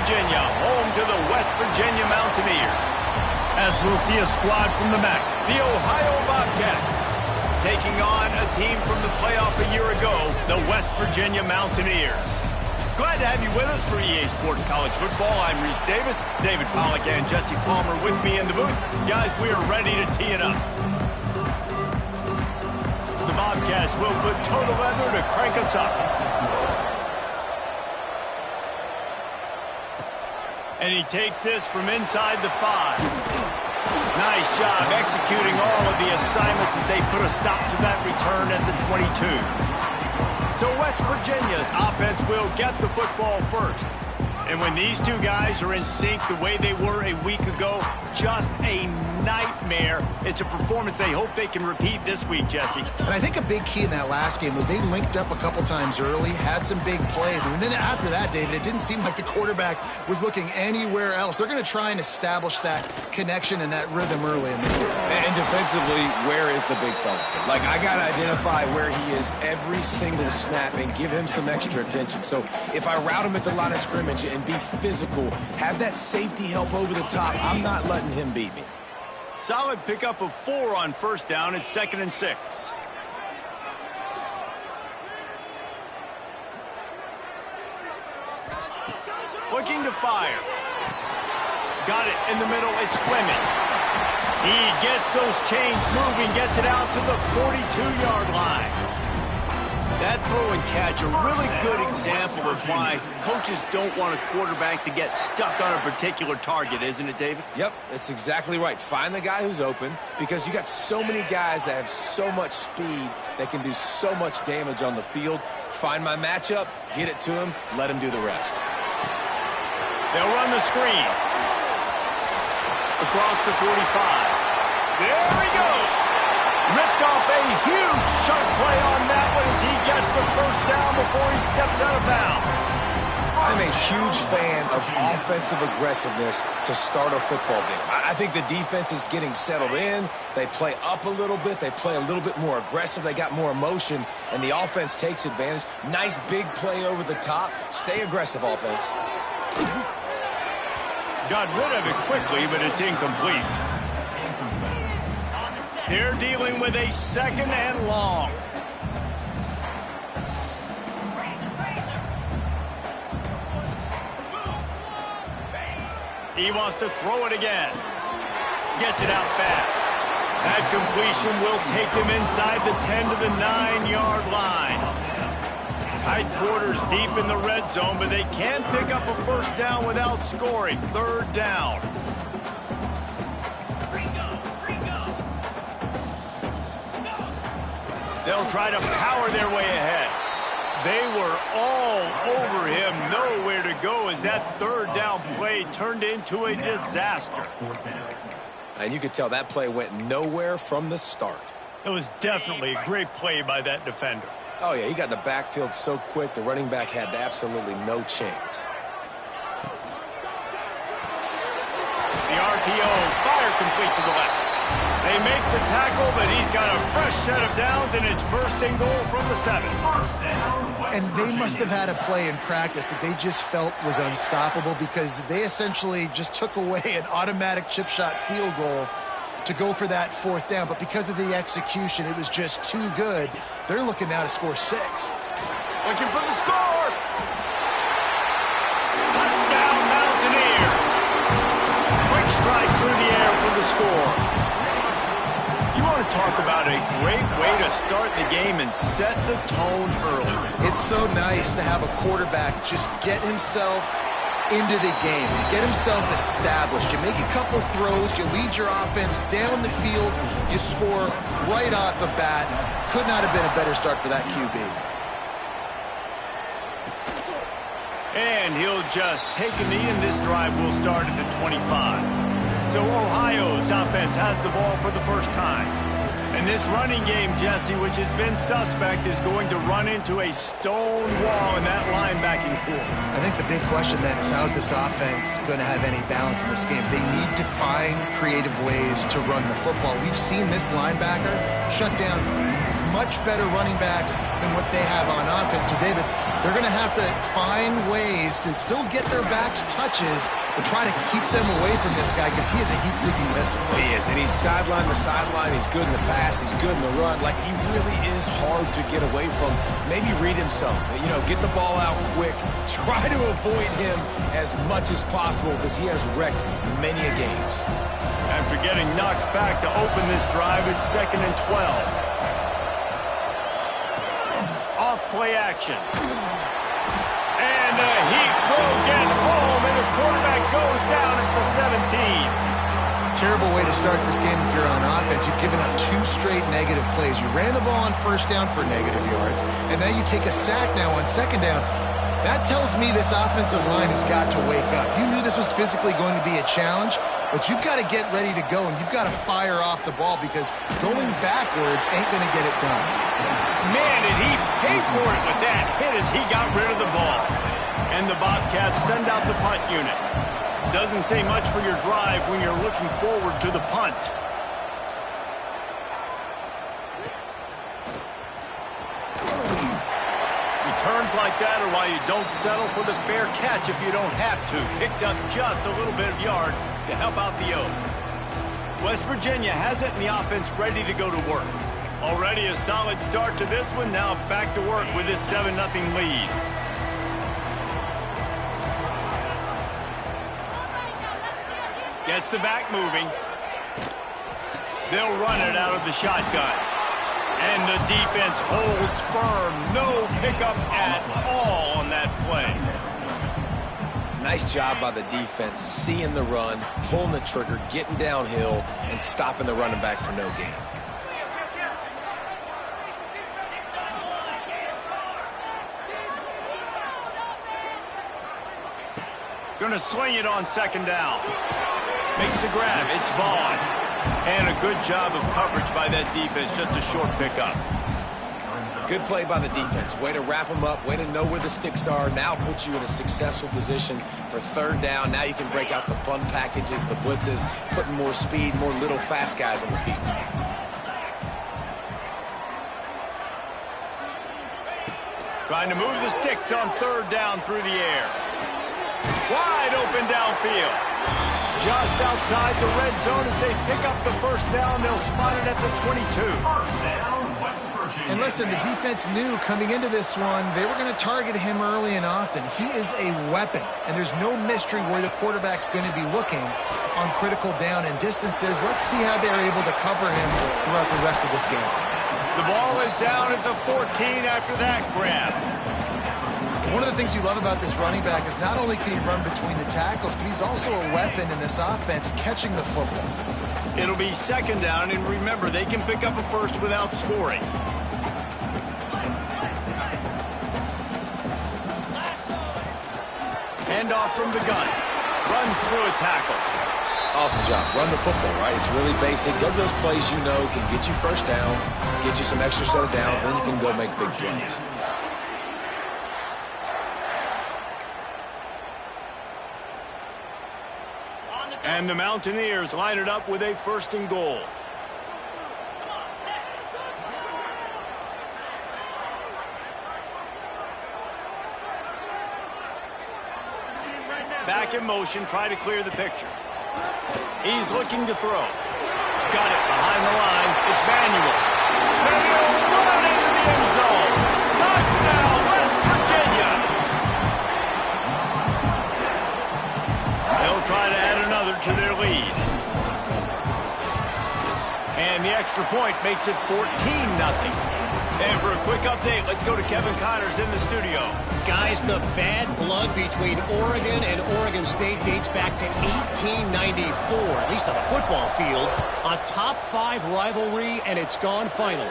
Virginia, home to the West Virginia Mountaineers. As we'll see a squad from the MAC, the Ohio Bobcats, taking on a team from the playoff a year ago, the West Virginia Mountaineers. Glad to have you with us for EA Sports College Football. I'm Reese Davis, David Pollack, and Jesse Palmer with me in the booth. Guys, we are ready to tee it up. The Bobcats will put total leather to crank us up. And he takes this from inside the 5. Nice job executing all of the assignments as they put a stop to that return at the 22. So West Virginia's offense will get the football first. And when these two guys are in sync the way they were a week ago, just a nightmare. It's a performance they hope they can repeat this week, Jesse. And I think a big key in that last game was they linked up a couple times early, had some big plays. And then after that, David, it didn't seem like the quarterback was looking anywhere else. They're going to try and establish that connection and that rhythm early in this game. And defensively, where is the big fella? Like, I got to identify where he is every single snap and give him some extra attention. So if I route him at the line of scrimmage and be physical, have that safety help over the top, I'm not letting him beat me. Solid pickup of 4 on first down. It's 2nd and 6. Looking to fire. Got it in the middle. It's Fleming. He gets those chains moving, gets it out to the 42-yard line. That throw and catch, a really good example of why coaches don't want a quarterback to get stuck on a particular target, isn't it, David? Yep, that's exactly right. Find the guy who's open, because you got so many guys that have so much speed that can do so much damage on the field. Find my matchup, get it to him, let him do the rest. They'll run the screen. Across the 45. There he goes. Ripped off a huge chunk play on that one as he gets the first down before he steps out of bounds. I'm a huge fan of offensive aggressiveness to start a football game. I think the defense is getting settled in. They play up a little bit. They play a little bit more aggressive. They got more emotion, and the offense takes advantage. Nice big play over the top. Stay aggressive, offense. Got rid of it quickly, but it's incomplete. They're dealing with a 2nd and long. He wants to throw it again. Gets it out fast. That completion will take him inside the 10 to the 9-yard line. Tight quarters deep in the red zone, but they can pick up a first down without scoring. 3rd down. They'll try to power their way ahead. They were all over him, nowhere to go as that 3rd down play turned into a disaster. And you could tell that play went nowhere from the start. It was definitely a great play by that defender. Oh, yeah, he got in the backfield so quick, the running back had absolutely no chance. The RPO, fire complete to the left. They make the tackle, but he's got a fresh set of downs, and it's 1st and goal from the 7. And they must have had a play in practice that they just felt was unstoppable, because they essentially just took away an automatic chip shot field goal to go for that 4th down. But because of the execution, it was just too good. They're looking now to score 6. Looking for the score. Touchdown Mountaineers. Quick strike through the air for the score. You want to talk about a great way to start the game and set the tone early. It's so nice to have a quarterback just get himself into the game, get himself established. You make a couple throws, you lead your offense down the field, you score right off the bat. Could not have been a better start for that QB. And he'll just take a knee, and this drive will start at the 25. So Ohio's offense has the ball for the first time. And this running game, Jesse, which has been suspect, is going to run into a stone wall in that linebacking core. I think the big question then is, how is this offense going to have any balance in this game? They need to find creative ways to run the football. We've seen this linebacker shut down much better running backs than what they have on offense. So, David, They're going to have to find ways to still get their backs touches, but try to keep them away from this guy because he is a heat-seeking missile. He is, and he's sideline to sideline. He's good in the pass. He's good in the run. Like, he really is hard to get away from. Maybe read himself. You know, get the ball out quick. Try to avoid him as much as possible because he has wrecked many a games. After getting knocked back to open this drive, it's 2nd and 12. Off play action. And the Heat will get home, and the quarterback goes down at the 17. Terrible way to start this game if you're on offense. You've given up 2 straight negative plays. You ran the ball on first down for negative yards, and then you take a sack now on second down. That tells me this offensive line has got to wake up. You knew this was physically going to be a challenge, but you've got to get ready to go, and you've got to fire off the ball because going backwards ain't going to get it done. Man, did he pay for it with that hit as he got rid of the ball. And the Bobcats send out the punt unit. Doesn't say much for your drive when you're looking forward to the punt. Returns like that are why you don't settle for the fair catch if you don't have to. Picks up just a little bit of yards to help out the Oak. West Virginia has it and the offense ready to go to work. Already a solid start to this one. Now back to work with this 7-0 lead. Gets the back moving. They'll run it out of the shotgun. And the defense holds firm. No pickup at all on that play. Nice job by the defense, seeing the run, pulling the trigger, getting downhill, and stopping the running back for no gain. Going to swing it on second down. Makes the grab. It's Vaughn. And a good job of coverage by that defense. Just a short pickup. Good play by the defense. Way to wrap them up. Way to know where the sticks are. Now puts you in a successful position for third down. Now you can break out the fun packages, the blitzes, putting more speed, more little fast guys on the field. Trying to move the sticks on third down through the air. Wide open downfield. Just outside the red zone as they pick up the first down. They'll spot it at the 22. And listen, the defense knew coming into this one, they were going to target him early and often. He is a weapon, and there's no mystery where the quarterback's going to be looking on critical down and distances. Let's see how they're able to cover him throughout the rest of this game. The ball is down at the 14 after that grab. One of the things you love about this running back is not only can he run between the tackles, but he's also a weapon in this offense catching the football. It'll be second down, and remember, they can pick up a first without scoring. Handoff from the gun. Runs through a tackle. Awesome job. Run the football, right? It's really basic. Go to those plays you know can get you first downs, get you some extra set of downs, then you can go make big plays. And the Mountaineers line it up with a 1st and goal. Back in motion, try to clear the picture. He's looking to throw. Got it behind the line. It's Manuel. Manuel run into the end zone. Touchdown, West Virginia. They'll try to add another to their lead. And the extra point makes it 14-0. And for a quick update, let's go to Kevin Connors in the studio. Guys, the bad blood between Oregon and Oregon State dates back to 1894, at least on the football field. A top-5 rivalry, and it's gone final.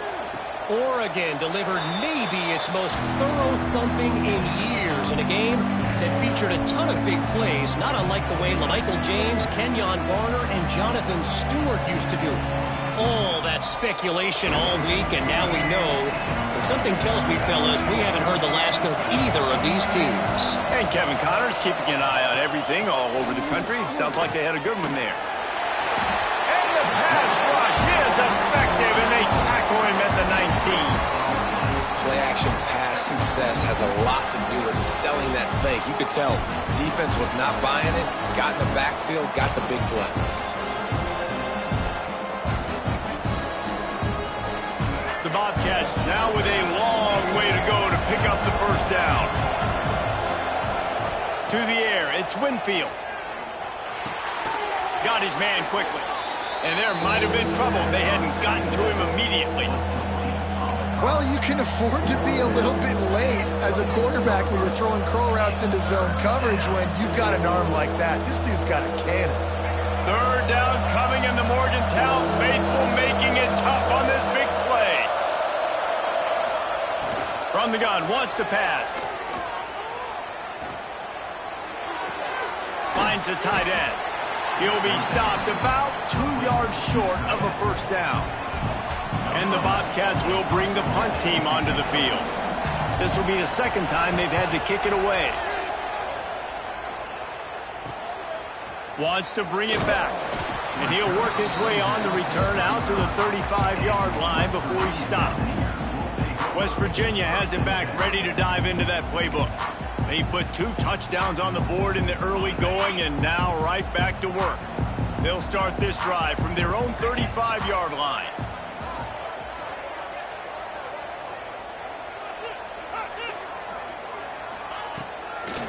Oregon delivered maybe its most thorough thumping in years in a game that featured a ton of big plays, not unlike the way LaMichael James, Kenyon Barner, and Jonathan Stewart used to do. All that speculation all week, and now we know. But something tells me, fellas, we haven't heard the last of either of these teams. And Kevin Connors keeping an eye on everything all over the country. Sounds like they had a good one there. And the pass rush is effective, and they tackle him at the 19. Play action pass success has a lot to do with selling that fake. You could tell defense was not buying it, got in the backfield, got the big play. The Bobcats now with a long way to go to pick up the first down. To the air, it's Winfield. Got his man quickly. And there might have been trouble if they hadn't gotten to him immediately. Well, you can afford to be a little bit late as a quarterback when you're throwing curl routes into zone coverage when you've got an arm like that. This dude's got a cannon. Third down coming in the Morgantown faithful, making it tough on this big play. From the gun, wants to pass. Finds the tight end. He'll be stopped about 2 yards short of a first down. And the Bobcats will bring the punt team onto the field. This will be the second time they've had to kick it away. Wants to bring it back. And he'll work his way on the return out to the 35-yard line before he's stopped. West Virginia has it back ready to dive into that playbook. They put 2 touchdowns on the board in the early going and now right back to work. They'll start this drive from their own 35-yard line.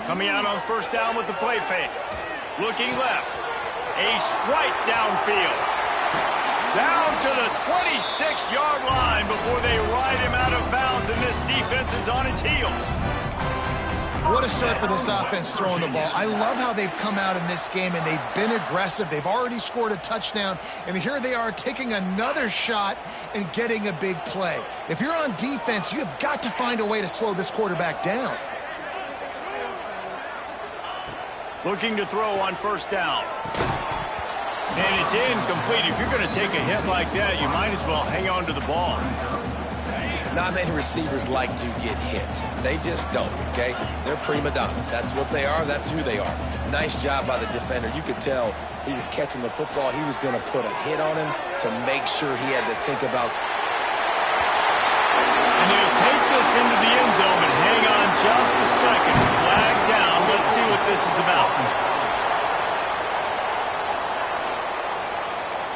Coming out on first down with the play fake. Looking left. A strike downfield. Down to the 26-yard line before they ride him out of bounds, and this defense is on its heels. What a start for this offense throwing the ball. I love how they've come out in this game, and they've been aggressive. They've already scored a touchdown, and here they are taking another shot and getting a big play. If you're on defense, you have got to find a way to slow this quarterback down. Looking to throw on first down. And it's incomplete. If you're going to take a hit like that, you might as well hang on to the ball. Not many receivers like to get hit. They just don't, okay? They're prima donnas. That's what they are. That's who they are. Nice job by the defender. You could tell he was catching the football. He was going to put a hit on him to make sure he had to think about. And they'll take this into the end zone, but hang on just a second. Flag down. Let's see what this is about.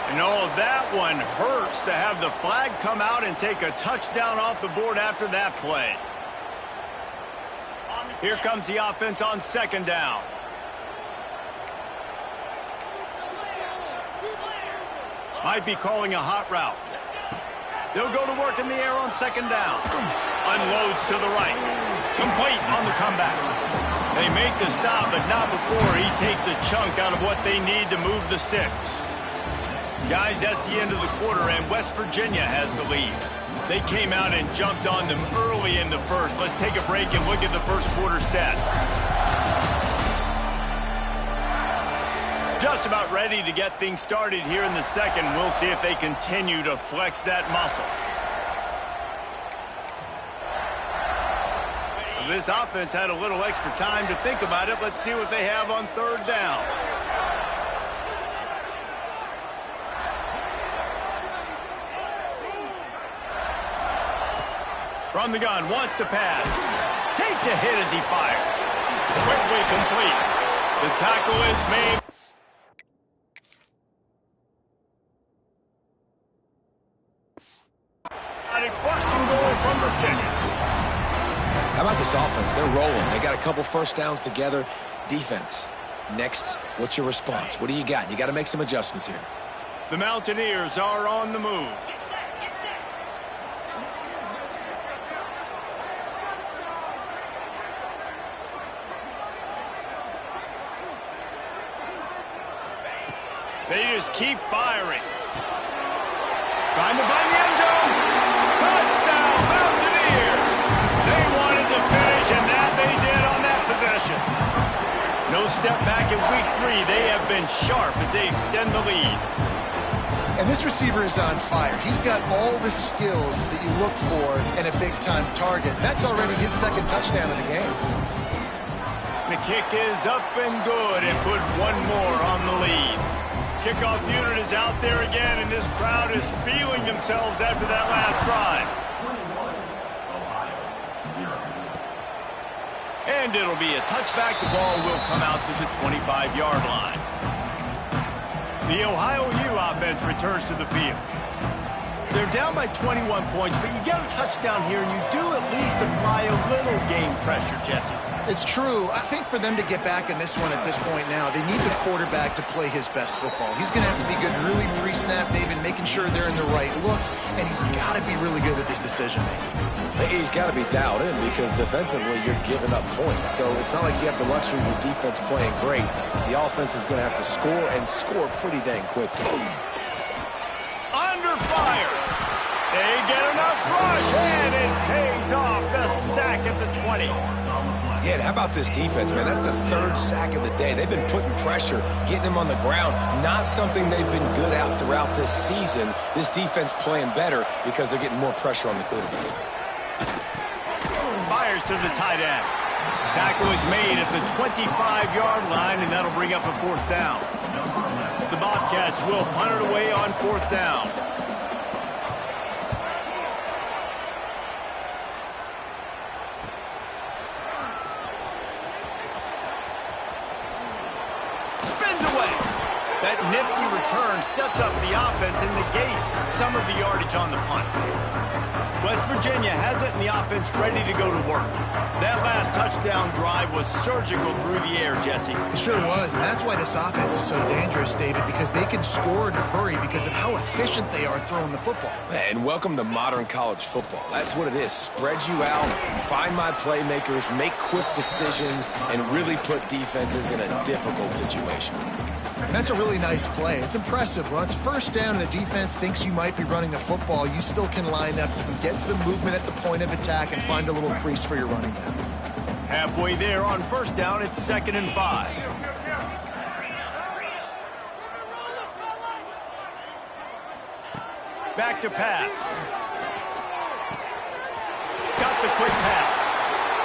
And oh, that one hurts to have the flag come out and take a touchdown off the board after that play. Here comes the offense on second down. Might be calling a hot route. They'll go to work in the air on second down. Unloads to the right. Complete on the comeback. They make the stop, but not before he takes a chunk out of what they need to move the sticks. Guys, that's the end of the quarter, and West Virginia has the lead. They came out and jumped on them early in the first. Let's take a break and look at the first quarter stats. Just about ready to get things started here in the second. We'll see if they continue to flex that muscle. This offense had a little extra time to think about it. Let's see what they have on third down. From the gun, wants to pass. Takes a hit as he fires. Quickly complete. The tackle is made. A first and goal from the 6. How about this offense? They're rolling. They got a couple first downs together. Defense. Next, what's your response? What do you got? You got to make some adjustments here. The Mountaineers are on the move. They just keep firing. Trying to find the end zone. Touchdown, Mountaineers. They wanted to finish, and that they did on that possession. No step back in week 3. They have been sharp as they extend the lead. And this receiver is on fire. He's got all the skills that you look for in a big-time target. That's already his second touchdown of the game. The kick is up and good, and put one more on the lead. Kickoff unit is out there again, and this crowd is feeling themselves after that last drive. 21, Ohio, 0. And it'll be a touchback. The ball will come out to the 25-yard line. The Ohio U offense returns to the field. They're down by 21 points, but you get a touchdown here, and you do at least apply a little game pressure, Jesse. It's true. I think for them to get back in this one at this point now, they need the quarterback to play his best football. He's going to have to be good really pre-snap, David, making sure they're in the right looks, and he's got to be really good with his decision-making. He's got to be dialed in because defensively you're giving up points. So it's not like you have the luxury of your defense playing great. The offense is going to have to score and score pretty dang quickly. Under fire. They get enough rush, and it pays off. The sack at the 20. Yeah, and how about this defense, man? That's the third sack of the day. They've been putting pressure, getting him on the ground. Not something they've been good at throughout this season. This defense playing better because they're getting more pressure on the quarterback. Fires to the tight end. Tackle is made at the 25-yard line, and that'll bring up a fourth down. The Bobcats will punt it away on fourth down. Spins away. That nifty return sets up the offense and negates some of the yardage on the punt. West Virginia has it in the offense ready to go to work. That last touchdown drive was surgical through the air, Jesse. It sure was, and that's why this offense is so dangerous, David, because they can score in a hurry because of how efficient they are throwing the football. And welcome to modern college football. That's what it is. Spread you out, find my playmakers, make quick decisions, and really put defenses in a difficult situation. And that's a really nice play. It's impressive. When it's first down and the defense thinks you might be running the football, you still can line up and get some movement at the point of attack and find a little crease for your running back. Halfway there on first down, it's 2nd and 5. Back to pass. Got the quick pass.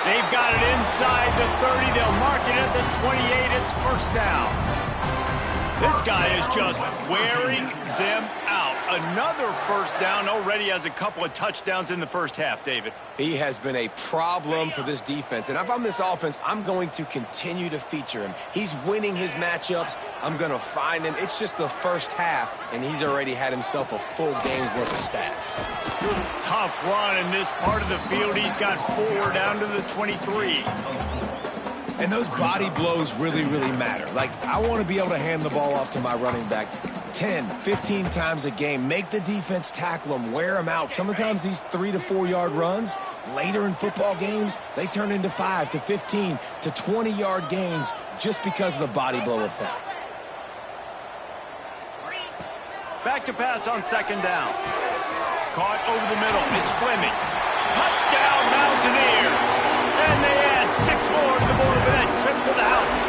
They've got it inside the 30. They'll mark it at the 28. It's first down. This guy is just wearing them out. Another first down, already has a couple of touchdowns in the first half, David. He has been a problem for this defense. And if I'm this offense, I'm going to continue to feature him. He's winning his matchups. I'm going to find him. It's just the first half, and he's already had himself a full game's worth of stats. Tough run in this part of the field. He's got 4 down to the 23. And those body blows really, really matter. Like, I want to be able to hand the ball off to my running back 10, 15 times a game. Make the defense tackle them, wear them out. Sometimes these 3 to 4 yard runs, later in football games, they turn into 5 to 15 to 20-yard gains just because of the body blow effect. Back to pass on 2nd down. Caught over the middle. It's Fleming. Touchdown, Mountaineers. And they add 6 more to the board with that trip to the house.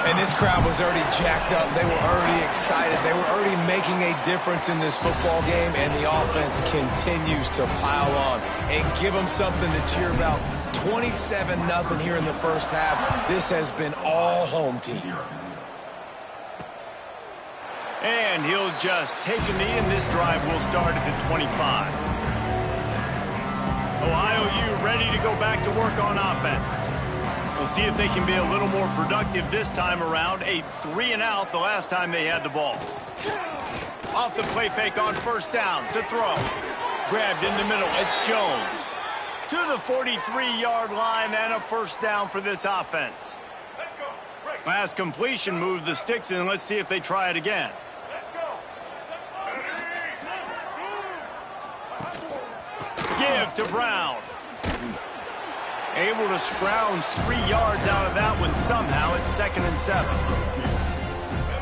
And this crowd was already jacked up. They were already excited. They were already making a difference in this football game, and the offense continues to pile on and give them something to cheer about. 27-0 here in the first half. This has been all home team. And he'll just take a knee, and this drive will start at the 25. Ohio U ready to go back to work on offense. We'll see if they can be a little more productive this time around. A 3-and-out the last time they had the ball. Off the play fake on first down to throw. Grabbed in the middle. It's Jones. To the 43-yard line and a first down for this offense. Last completion moved the sticks in. Let's see if they try it again. Give to Brown. Able to scrounge 3 yards out of that one somehow. It's 2nd and 7.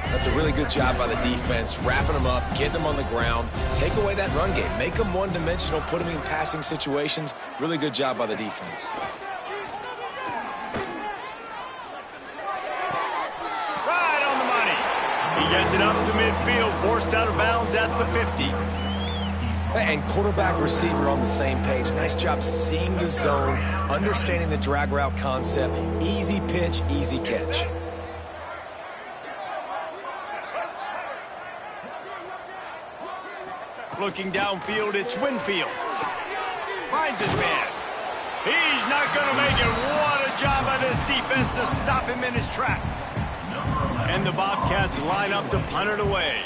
That's a really good job by the defense, wrapping them up, getting them on the ground, take away that run game, make them one-dimensional, put them in passing situations. Really good job by the defense. Right on the money. He gets it up to midfield, forced out of bounds at the 50. And quarterback receiver on the same page. Nice job seeing the zone, understanding the drag route concept. Easy pitch, easy catch. Looking downfield, it's Winfield. Finds his man. He's not going to make it. What a job by this defense to stop him in his tracks. And the Bobcats line up to punt it away.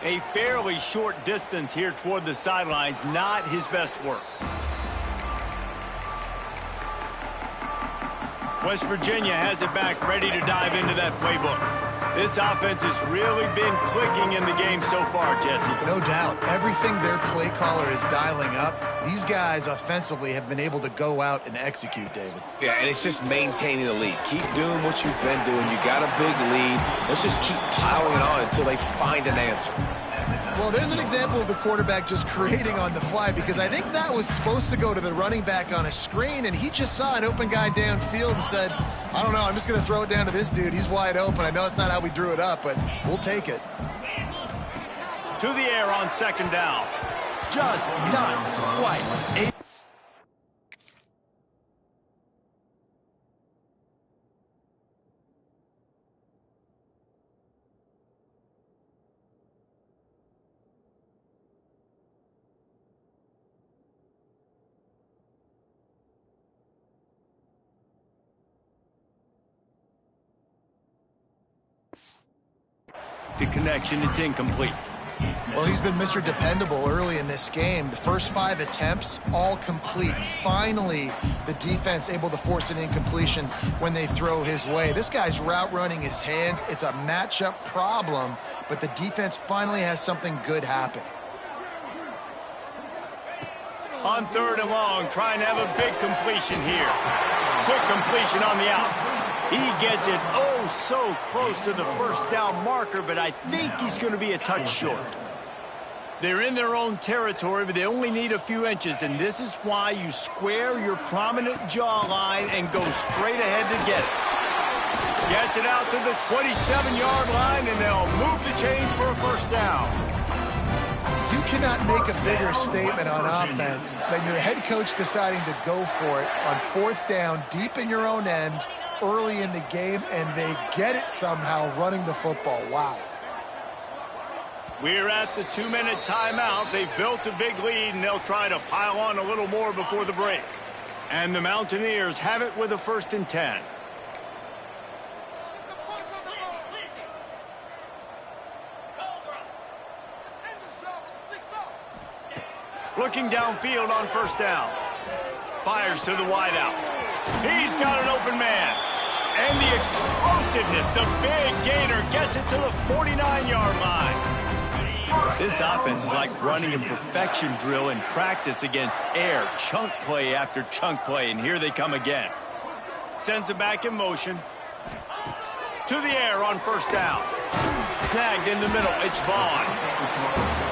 A fairly short distance here toward the sidelines, not his best work. West Virginia has it back, ready to dive into that playbook. This offense has really been clicking in the game so far, Jesse. No doubt. Everything their play caller is dialing up, these guys offensively have been able to go out and execute, David. Yeah, and it's just maintaining the lead. Keep doing what you've been doing. You got a big lead. Let's just keep piling it on until they find an answer. Well, there's an example of the quarterback just creating on the fly, because I think that was supposed to go to the running back on a screen, and he just saw an open guy downfield and said, I don't know, I'm just going to throw it down to this dude. He's wide open. I know it's not how we drew it up, but we'll take it. To the air on second down. Just not quite able. The connection, it's incomplete. Well, he's been Mr. Dependable early in this game. The first 5 attempts, all complete. Finally, the defense able to force an incompletion when they throw his way. This guy's route running his hands. It's a matchup problem, but the defense finally has something good happen. On third and long, trying to have a big completion here. Quick completion on the out. He gets it oh so close to the first down marker, but I think he's going to be a touch short. They're in their own territory, but they only need a few inches, and this is why you square your prominent jawline and go straight ahead to get it. Gets it out to the 27-yard line, and they'll move the chains for a first down. You cannot make a bigger statement on offense than your head coach deciding to go for it on fourth down, deep in your own end, early in the game, and they get it somehow running the football. Wow. We're at the 2-minute timeout. They've built a big lead, and they'll try to pile on a little more before the break. And the Mountaineers have it with a 1st and 10. Looking downfield on first down. Fires to the wideout. He's got an open man. And the explosiveness, the big gainer gets it to the 49-yard line. This offense is like running a perfection drill in practice against air. Chunk play after chunk play, and here they come again. Sends it back in motion. To the air on first down. Snagged in the middle. It's Vaughn.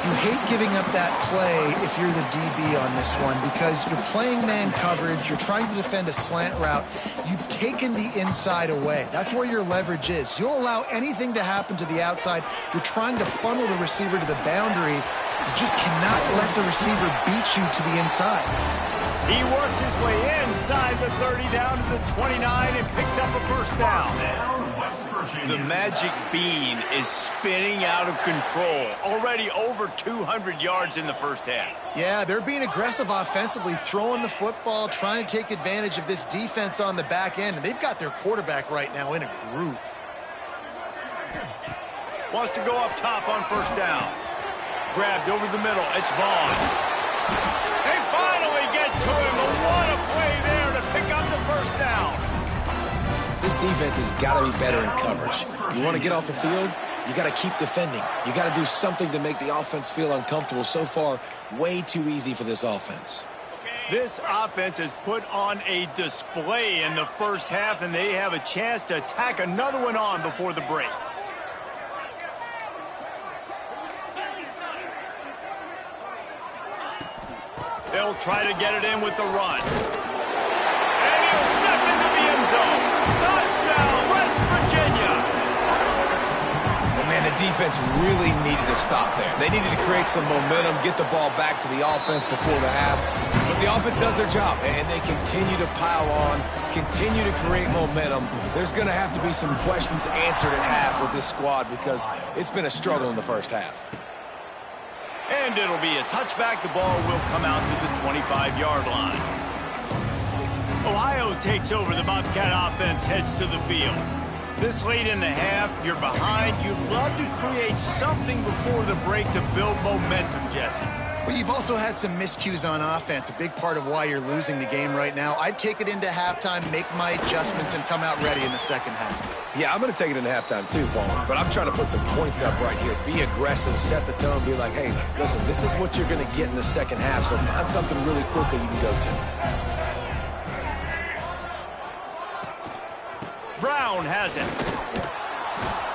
You hate giving up that play if you're the DB on this one, because you're playing man coverage, you're trying to defend a slant route, you've taken the inside away. That's where your leverage is. You'll allow anything to happen to the outside. You're trying to funnel the receiver to the boundary. You just cannot let the receiver beat you to the inside. He works his way inside the 30 down to the 29 and picks up a first down. The magic bean is spinning out of control. Already over 200 yards in the first half. Yeah, they're being aggressive offensively, throwing the football, trying to take advantage of this defense on the back end, and they've got their quarterback right now in a groove. Wants to go up top on first down. Grabbed over the middle. It's Vaughn. They finally get to him. What a play there to pick up the first down. This defense has got to be better in coverage. You want to get off the field, you got to keep defending. You got to do something to make the offense feel uncomfortable. So far, way too easy for this offense. This offense has put on a display in the first half, and they have a chance to tack another one on before the break. They'll try to get it in with the run. And he'll step into the end zone. Touchdown, West Virginia. Well, man, the defense really needed to stop there. They needed to create some momentum, get the ball back to the offense before the half. But the offense does their job, and they continue to pile on, continue to create momentum. There's going to have to be some questions answered at half with this squad because it's been a struggle in the first half. And it'll be a touchback. The ball will come out to the 25-yard line. Ohio takes over. The Bobcat offense heads to the field. This late in the half, you're behind. You'd love to create something before the break to build momentum, Jesse. But you've also had some miscues on offense, a big part of why you're losing the game right now. I'd take it into halftime, make my adjustments, and come out ready in the second half. Yeah, I'm going to take it into halftime too, Paul. But I'm trying to put some points up right here. Be aggressive, set the tone, be like, hey, listen, this is what you're going to get in the second half, so find something really quick that you can go to. Brown has it.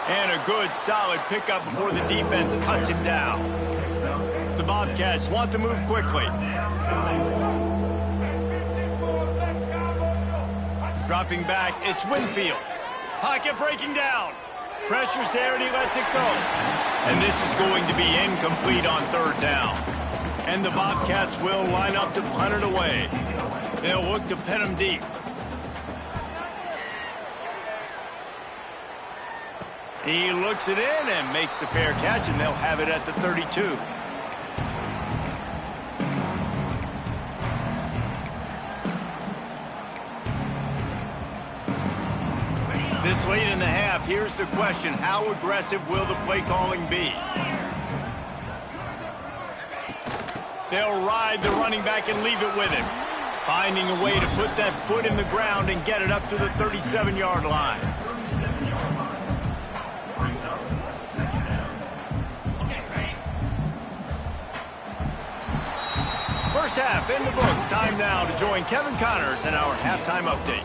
And a good, solid pickup before the defense cuts him down. The Bobcats want to move quickly. Dropping back, it's Winfield. Pocket breaking down. Pressure's there and he lets it go. And this is going to be incomplete on third down. And the Bobcats will line up to punt it away. They'll look to pin him deep. He looks it in and makes the fair catch, and they'll have it at the 32. This late in the half, here's the question. How aggressive will the play calling be? They'll ride the running back and leave it with him. Finding a way to put that foot in the ground and get it up to the 37-yard line. First half in the books. Time now to join Kevin Connors in our halftime update.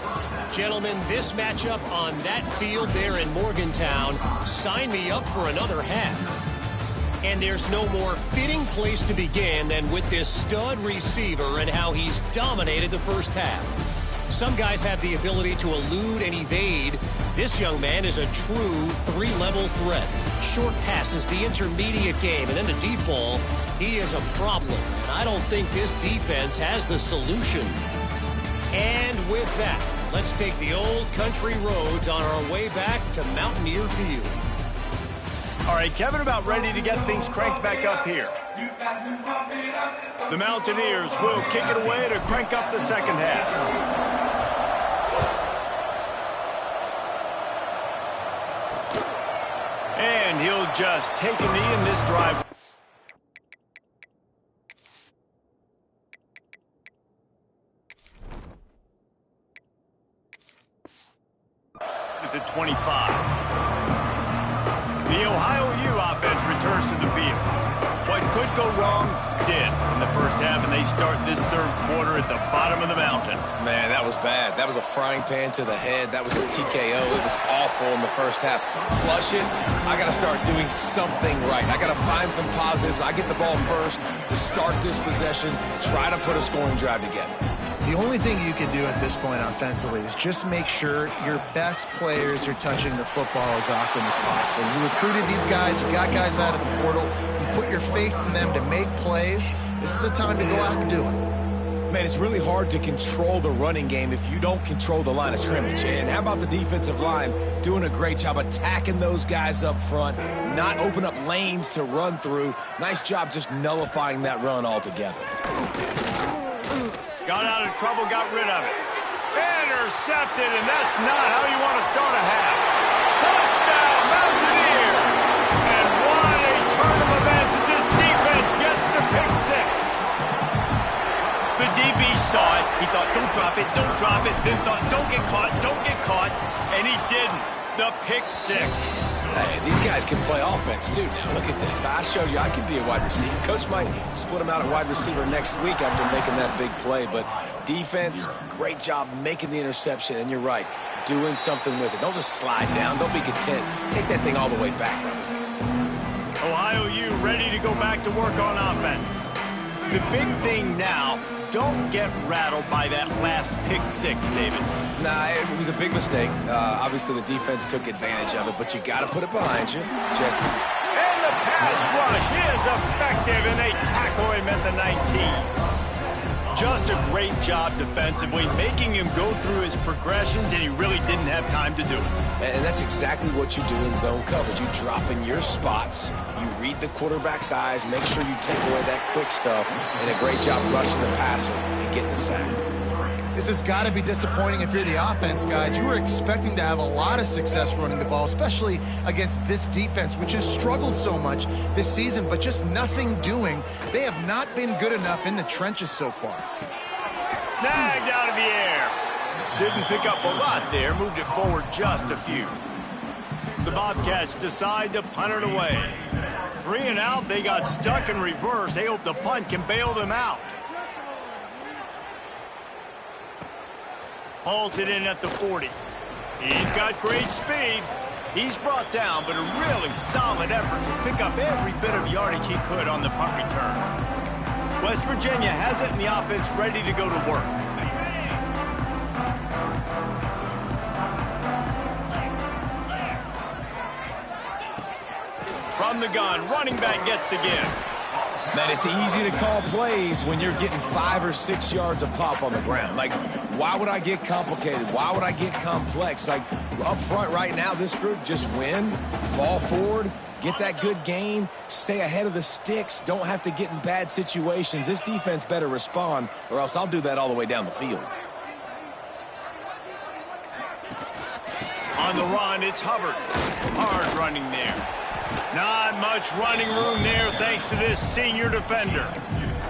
Gentlemen, this matchup on that field there in Morgantown, sign me up for another half. And there's no more fitting place to begin than with this stud receiver and how he's dominated the first half. Some guys have the ability to elude and evade. This young man is a true three-level threat. Short passes, the intermediate game, and then the deep ball. He is a problem. I don't think this defense has the solution. And with that, let's take the old country roads on our way back to Mountaineer Field. All right, Kevin, about ready to get things cranked back up here. The Mountaineers will kick it away to crank up the second half. And he'll just take a knee in this drive. At the 25. The Ohio U offense returns to the field. What could go wrong did in the first half, and they start this third quarter at the bottom of the mountain. Man, that was bad. That was a frying pan to the head. That was a TKO. It was awful in the first half. Flush it. I got to start doing something right. I got to find some positives. I get the ball first to start this possession, try to put a scoring drive together. The only thing you can do at this point offensively is just make sure your best players are touching the football as often as possible. You recruited these guys, you got guys out of the portal, you put your faith in them to make plays. This is a time to go out and do it. Man, it's really hard to control the running game if you don't control the line of scrimmage. And how about the defensive line doing a great job attacking those guys up front, not open up lanes to run through. Nice job just nullifying that run altogether. Got out of trouble, got rid of it. Intercepted, and that's not how you want to start a half. Touchdown, Mountaineers! And what a turn of events as this defense gets the pick six. The DB saw it. He thought, don't drop it, then thought, don't get caught, and he didn't. The pick six. Hey, these guys can play offense, too, now. Look at this. I showed you I can be a wide receiver. Coach might split them out at wide receiver next week after making that big play. But defense, great job making the interception. And you're right, doing something with it. Don't just slide down. Don't be content. Take that thing all the way back. Ohio U ready to go back to work on offense. The big thing now, don't get rattled by that last pick six, David. Nah, it was a big mistake. Obviously, the defense took advantage of it, but you got to put it behind you, Jesse. And the pass rush is effective, and they tackle him at the 19. Just a great job defensively, making him go through his progressions, and he really didn't have time to do it. And that's exactly what you do in zone coverage. You drop in your spots, you read the quarterback's eyes, make sure you take away that quick stuff, and a great job rushing the passer and getting the sack. This has got to be disappointing if you're the offense, guys. You were expecting to have a lot of success running the ball, especially against this defense, which has struggled so much this season, but just nothing doing. They have not been good enough in the trenches so far. Snagged out of the air. Didn't pick up a lot there, moved it forward just a few. The Bobcats decide to punt it away. 3 and out, they got stuck in reverse. They hope the punt can bail them out. Hauls it in at the 40. He's got great speed. He's brought down, but a really solid effort to pick up every bit of yardage he could on the punt return. West Virginia has it, and the offense ready to go to work. From the gun, running back gets to give. Man, it's easy to call plays when you're getting 5 or 6 yards of pop on the ground. Like, why would I get complicated? Why would I get complex? Like, up front right now, this group just win, fall forward, get that good gain, stay ahead of the sticks, don't have to get in bad situations. This defense better respond, or else I'll do that all the way down the field. On the run, it's Hubbard. Hard running there. Not much running room there thanks to this senior defender.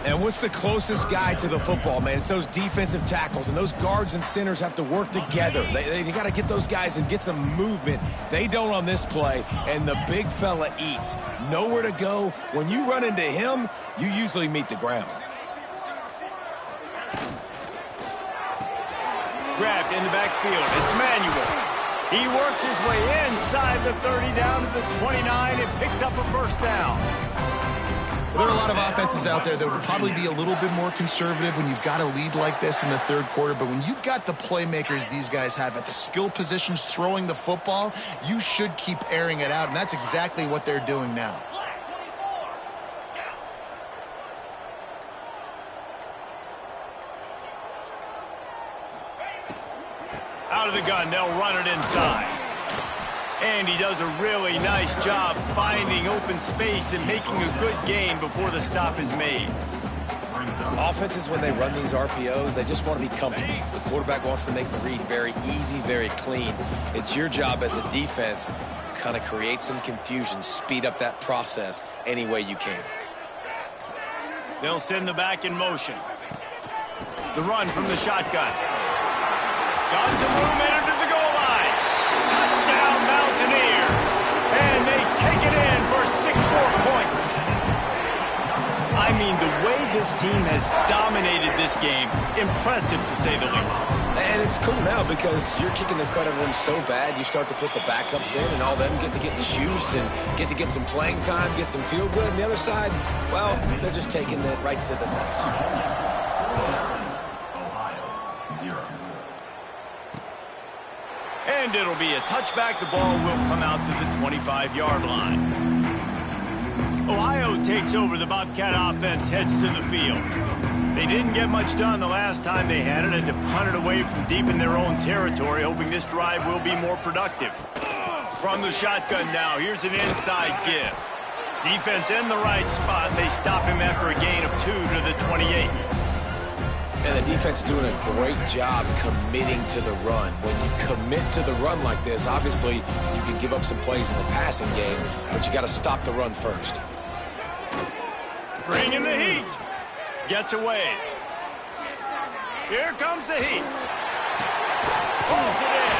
And what's the closest guy to the football, man? It's those defensive tackles, and those guards and centers have to work together. They got to get those guys and get some movement. They don't on this play, and the big fella eats. Nowhere to go. When you run into him, you usually meet the ground. Grabbed in the backfield. It's Manuel. He works his way inside the 30 down to the 29 and picks up a first down. There are a lot of offenses out there that would probably be a little bit more conservative when you've got a lead like this in the third quarter, but when you've got the playmakers these guys have at the skill positions throwing the football, you should keep airing it out, and that's exactly what they're doing now. Out of the gun, they'll run it inside. And he does a really nice job finding open space and making a good gain before the stop is made. Offenses, when they run these RPOs, they just want to be comfortable. The quarterback wants to make the read very easy, very clean. It's your job as a defense to kind of create some confusion, speed up that process any way you can. They'll send the back in motion. The run from the shotgun. Got some room, entered to the goal line. Touchdown, Mountaineers. And they take it in for 6 more points. I mean, the way this team has dominated this game, impressive to say the least. And it's cool now because you're kicking the credit of them so bad, you start to put the backups in, and all them get to get juice and get to get some playing time, get some feel good. And the other side, well, they're just taking it right to the face. And it'll be a touchback. The ball will come out to the 25-yard line. Ohio takes over. The Bobcat offense heads to the field. They didn't get much done the last time they had it, and to punt it away from deep in their own territory, hoping this drive will be more productive. From the shotgun now, here's an inside give. Defense in the right spot. They stop him after a gain of 2 to the 28. And the defense doing a great job committing to the run. When you commit to the run like this, obviously you can give up some plays in the passing game, but you got to stop the run first. Bringing the heat. Gets away. Here comes the heat. Pulls it in.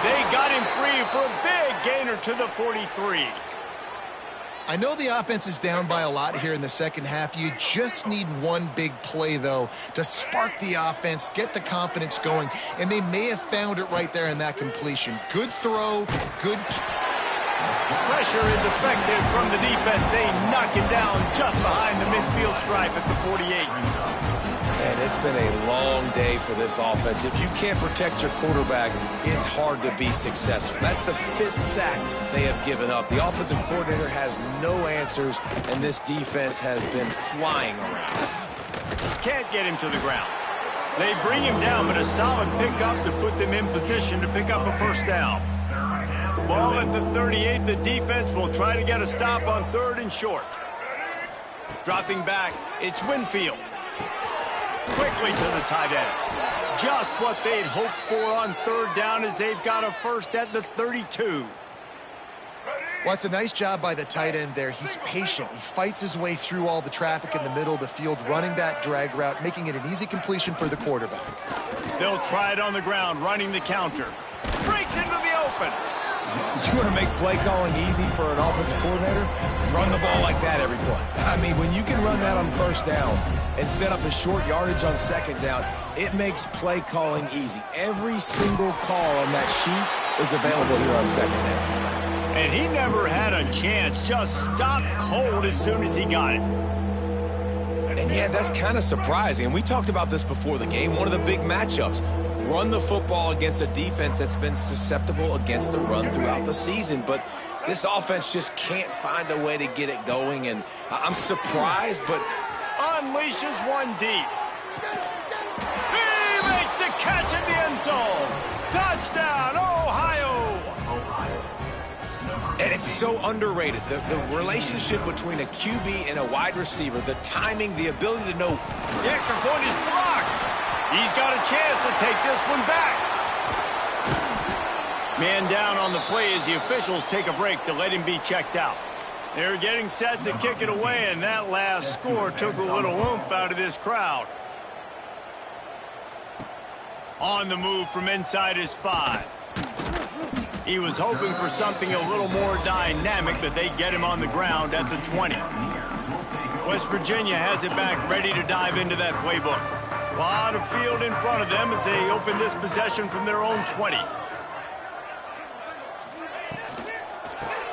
They got him free for a big gainer to the 43. I know the offense is down by a lot here in the second half. You just need one big play, though, to spark the offense, get the confidence going, and they may have found it right there in that completion. Good throw, good... Pressure is effective from the defense. They knock it down just behind the midfield stripe at the 48. And it's been a long day for this offense. If you can't protect your quarterback, it's hard to be successful. That's the 5th sack they have given up. The offensive coordinator has no answers, and this defense has been flying around. Can't get him to the ground. They bring him down, but a solid pickup to put them in position to pick up a first down. Ball at the 38. The defense will try to get a stop on 3rd and short. Dropping back, it's Winfield. Quickly to the tight end. Just what they'd hoped for on 3rd down as they've got a first at the 32. Well, it's a nice job by the tight end there. He's patient. He fights his way through all the traffic in the middle of the field, running that drag route, making it an easy completion for the quarterback. They'll try it on the ground, running the counter. Breaks into the open. You want to make play calling easy for an offensive coordinator? Run the ball like that every play. I mean, when you can run that on 1st down and set up a short yardage on 2nd down, it makes play calling easy. Every single call on that sheet is available here on 2nd down. And he never had a chance, just stopped cold as soon as he got it. And yeah, that's kind of surprising. And we talked about this before the game, one of the big matchups. Run the football against a defense that's been susceptible against the run throughout the season. But this offense just can't find a way to get it going. And I'm surprised, but unleashes one deep. He makes the catch in the end zone. Touchdown, Ohio! And it's so underrated. The relationship between a QB and a wide receiver, the timing, the ability to know. The extra point is blocked. He's got a chance to take this one back. Man down on the play as the officials take a break to let him be checked out. They're getting set to kick it away, and that last score took a little oomph out of this crowd. On the move from inside his 5. He was hoping for something a little more dynamic, but they get him on the ground at the 20. West Virginia has it back, ready to dive into that playbook. A lot of field in front of them as they open this possession from their own 20.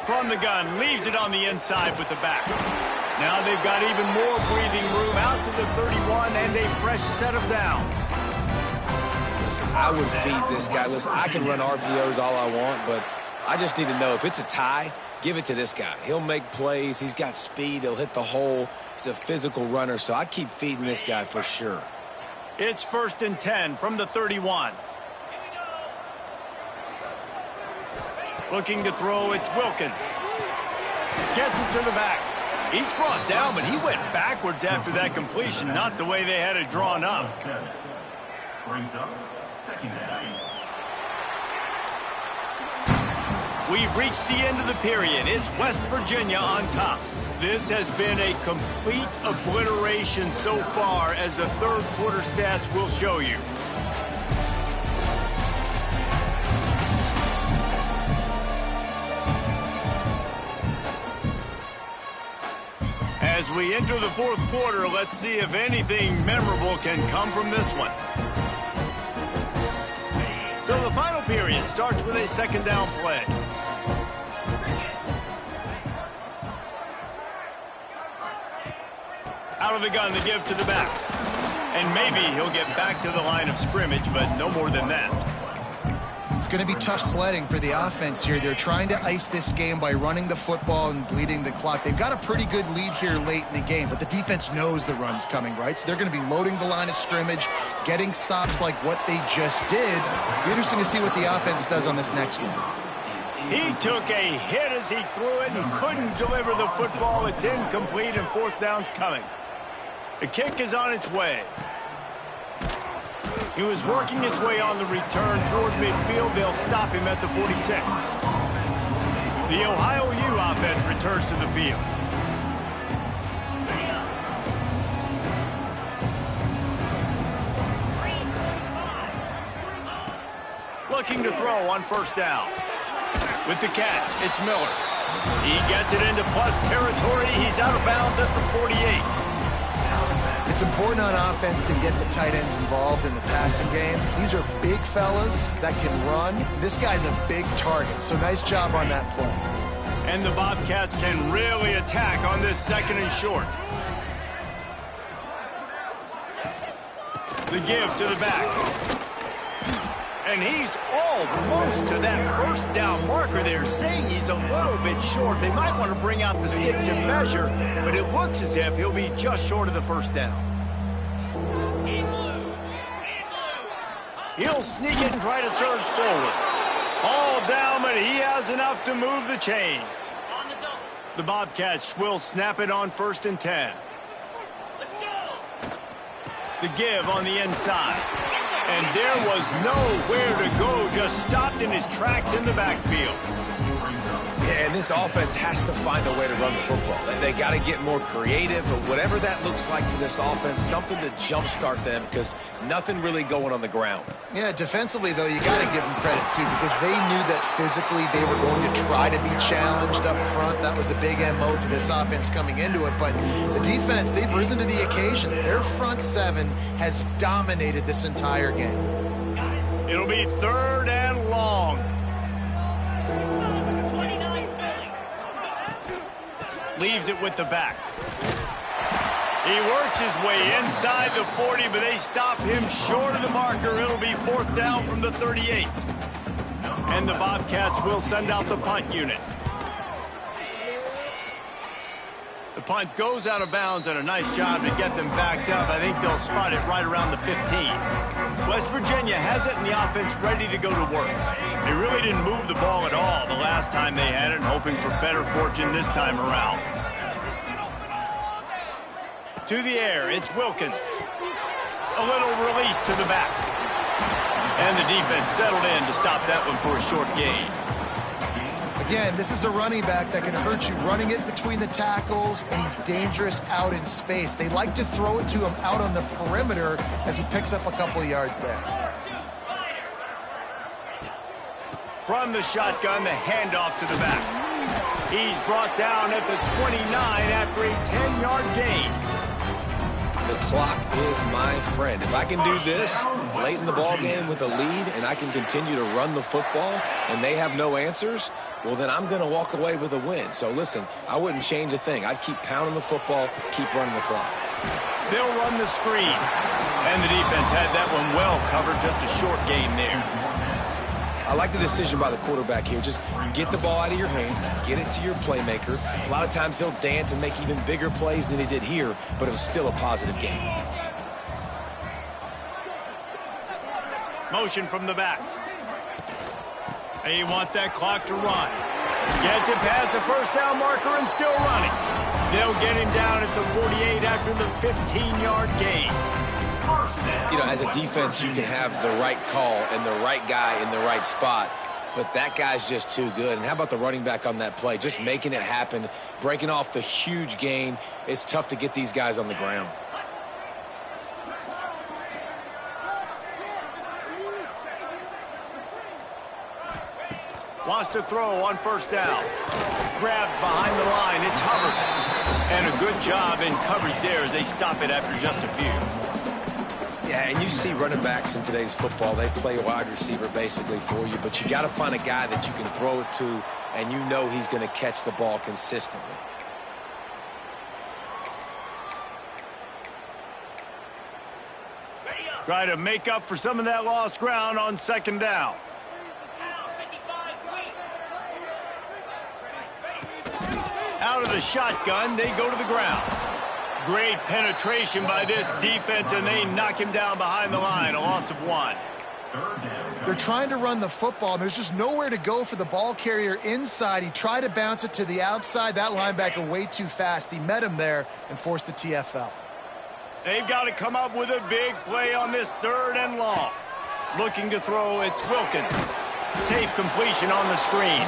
From the gun, leaves it on the inside with the back. Now they've got even more breathing room out to the 31 and a fresh set of downs. Listen, I would feed this guy. Listen, I can run RPOs all I want, but I just need to know if it's a tie, give it to this guy. He'll make plays. He's got speed. He'll hit the hole. He's a physical runner, so I'd keep feeding this guy for sure. It's 1st and 10 from the 31. Looking to throw, it's Wilkins. Gets it to the back. He's brought down, but he went backwards after that completion, not the way they had it drawn up. We've reached the end of the period. It's West Virginia on top. This has been a complete obliteration so far, as the 3rd quarter stats will show you. As we enter the 4th quarter, let's see if anything memorable can come from this one. So the final period starts with a 2nd down play. Out of the gun, the give to the back. And maybe he'll get back to the line of scrimmage, but no more than that. It's going to be tough sledding for the offense here. They're trying to ice this game by running the football and bleeding the clock. They've got a pretty good lead here late in the game, but the defense knows the run's coming, right? So they're going to be loading the line of scrimmage, getting stops like what they just did. It'll be interesting to see what the offense does on this next one. He took a hit as he threw it and couldn't deliver the football. It's incomplete, and 4th down's coming. The kick is on its way. He was working his way on the return toward midfield. They'll stop him at the 46. The Ohio U offense returns to the field. Looking to throw on 1st down. With the catch, it's Miller. He gets it into plus territory. He's out of bounds at the 48. It's important on offense to get the tight ends involved in the passing game. These are big fellas that can run. This guy's a big target, so nice job on that play. And the Bobcats can really attack on this 2nd and short. The give to the back. And he's almost to that 1st down marker. They're saying he's a little bit short. They might want to bring out the sticks and measure, but it looks as if he'll be just short of the 1st down. He'll sneak it and try to surge forward. All down, but he has enough to move the chains. The Bobcats will snap it on 1st and 10. The give on the inside. And there was nowhere to go, just stopped in his tracks in the backfield. Yeah, and this offense has to find a way to run the football. They got to get more creative, but whatever that looks like for this offense, something to jumpstart them because nothing really going on the ground. Yeah, defensively, though, you got to give them credit, too, because they knew that physically they were going to try to be challenged up front. That was a big MO for this offense coming into it, but the defense, they've risen to the occasion. Their front seven has dominated this entire game. It'll be 3rd and long. Leaves it with the back. He works his way inside the 40, but they stop him short of the marker. It'll be 4th down from the 38. And the Bobcats will send out the punt unit. The punt goes out of bounds, and a nice job to get them backed up. I think they'll spot it right around the 15. West Virginia has it, and the offense ready to go to work. They really didn't move the ball at all the last time they had it, hoping for better fortune this time around. To the air, it's Wilkins. A little release to the back. And the defense settled in to stop that one for a short gain. Again, this is a running back that can hurt you running it between the tackles, and he's dangerous out in space. They like to throw it to him out on the perimeter as he picks up a couple of yards there. From the shotgun, the handoff to the back. He's brought down at the 29 after a 10-yard gain. The clock is my friend. If I can do this late in the ball game with a lead and I can continue to run the football and they have no answers, well, then I'm going to walk away with a win. So, listen, I wouldn't change a thing. I'd keep pounding the football, keep running the clock. They'll run the screen. And the defense had that one well covered, just a short gain there. I like the decision by the quarterback here. Just get the ball out of your hands, get it to your playmaker. A lot of times he'll dance and make even bigger plays than he did here, but it was still a positive game. Motion from the back. They want that clock to run. Gets it past the 1st down marker and still running. They'll get him down at the 48 after the 15-yard gain. You know, as a defense, you can have the right call and the right guy in the right spot, but that guy's just too good. And how about the running back on that play? Just making it happen, breaking off the huge gain. It's tough to get these guys on the ground. Wants to throw on 1st down. Grabbed behind the line. It's Hubbard. And a good job in coverage there as they stop it after just a few. Yeah, and you see running backs in today's football, they play wide receiver basically for you, but you got to find a guy that you can throw it to and you know he's going to catch the ball consistently. Try to make up for some of that lost ground on 2nd down. Out of the shotgun, they go to the ground. Great penetration by this defense, and they knock him down behind the line, a loss of 1. They're trying to run the football, and there's just nowhere to go for the ball carrier inside. He tried to bounce it to the outside. That linebacker way too fast. He met him there and forced the TFL. They've got to come up with a big play on this 3rd and long. Looking to throw, it's Wilkins. Safe completion on the screen.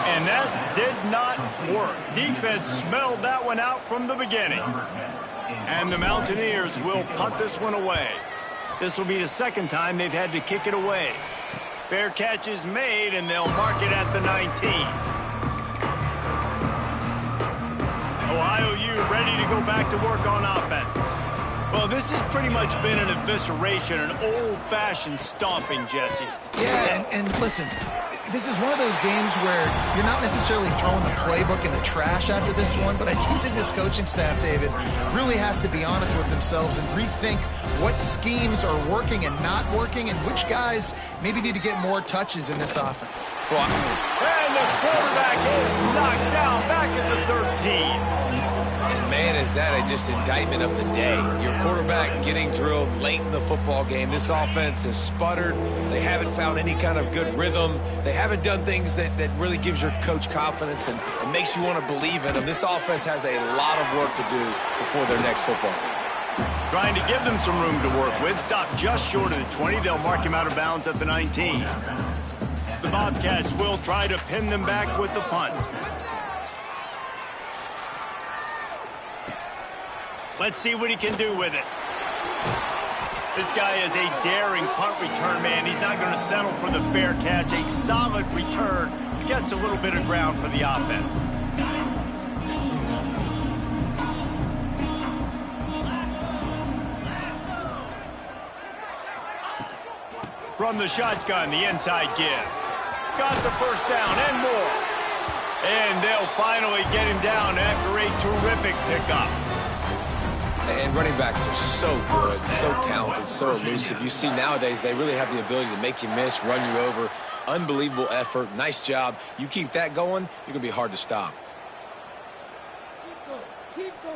And that did not work. Defense smelled that one out from the beginning. And the Mountaineers will punt this one away. This will be the 2nd time they've had to kick it away. Fair catch is made, and they'll mark it at the 19. Ohio U ready to go back to work on offense. Well, this has pretty much been an evisceration, an old-fashioned stomping, Jesse. Yeah, and listen, this is one of those games where you're not necessarily throwing the playbook in the trash after this one, but I do think this coaching staff, David, really has to be honest with themselves and rethink what schemes are working and not working and which guys maybe need to get more touches in this offense. And the quarterback is knocked down back at the 13. And man, is that just indictment of the day? Your quarterback getting drilled late in the football game. This offense has sputtered. They haven't found any kind of good rhythm. They haven't done things that really gives your coach confidence and makes you want to believe in them. This offense has a lot of work to do before their next football game. Trying to give them some room to work with. Stop just short of the 20. They'll mark him out of bounds at the 19. The Bobcats will try to pin them back with the punt. Let's see what he can do with it. This guy is a daring punt return man. He's not going to settle for the fair catch. A solid return gets a little bit of ground for the offense. From the shotgun, the inside give. Got the first down and more. And they'll finally get him down after a terrific pickup. And running backs are so good, so talented, so elusive. You see nowadays they really have the ability to make you miss, run you over. Unbelievable effort. Nice job. You keep that going, you're going to be hard to stop. Keep going. Keep going.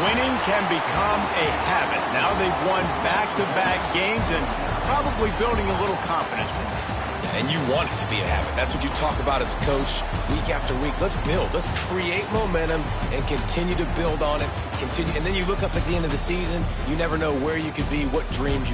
Winning can become a habit. Now they've won back-to-back games and probably building a little confidence from it. And you want it to be a habit. That's what you talk about as a coach week after week. Let's build. Let's create momentum and continue to build on it. And then you look up at the end of the season, you never know where you could be, what dreams you could